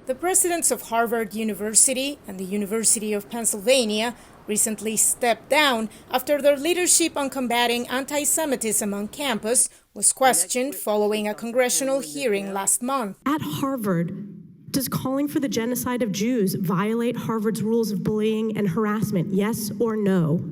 The presidents of Harvard University and the University of Pennsylvania recently stepped down after their leadership on combating anti-Semitism on campus was questioned following a congressional hearing last month. At Harvard, does calling for the genocide of Jews violate Harvard's rules of bullying and harassment, yes or no?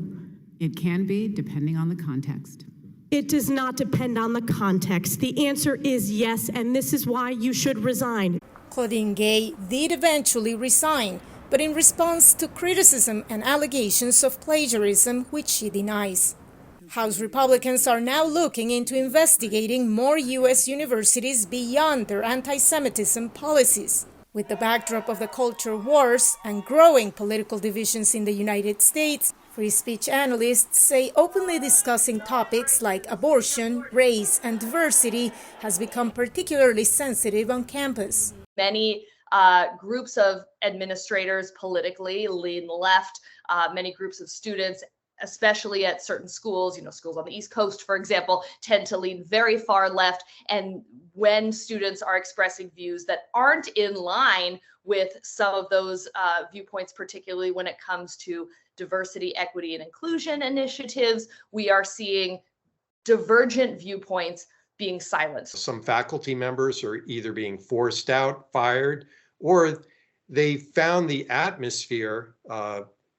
It can be, depending on the context. It does not depend on the context. The answer is yes, and this is why you should resign. Claudine Gay did eventually resign, but in response to criticism and allegations of plagiarism, which she denies. House Republicans are now looking into investigating more U.S. universities beyond their anti-Semitism policies. With the backdrop of the culture wars and growing political divisions in the United States, free speech analysts say openly discussing topics like abortion, race, and diversity has become particularly sensitive on campus. Many groups of administrators politically lean left, many groups of students, especially at certain schools, schools on the East Coast, for example, tend to lean very far left. And when students are expressing views that aren't in line with some of those viewpoints, particularly when it comes to diversity, equity, and inclusion initiatives, we are seeing divergent viewpoints being silenced. Some faculty members are either being forced out, fired, or they found the atmosphere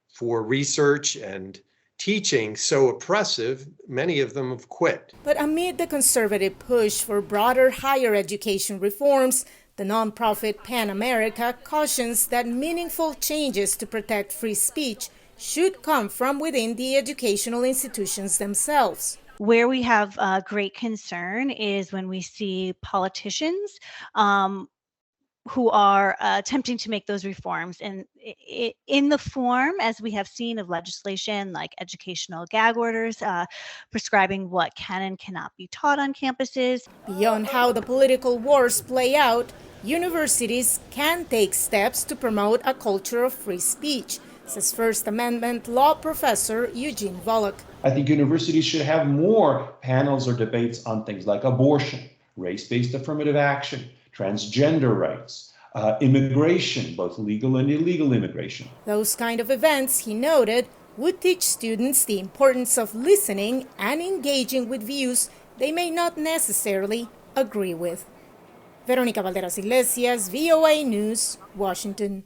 for research and teaching so oppressive, many of them have quit. But amid the conservative push for broader higher education reforms, the nonprofit PEN America cautions that meaningful changes to protect free speech should come from within the educational institutions themselves. Where we have great concern is when we see politicians who are attempting to make those reforms and in the form, as we have seen, of legislation like educational gag orders, prescribing what can and cannot be taught on campuses. Beyond how the political wars play out, universities can take steps to promote a culture of free speech, says First Amendment law professor Eugene Volokh. I think universities should have more panels or debates on things like abortion, race-based affirmative action, transgender rights, immigration, both legal and illegal immigration. Those kind of events, he noted, would teach students the importance of listening and engaging with views they may not necessarily agree with. Verónica Valderas Iglesias, VOA News, Washington.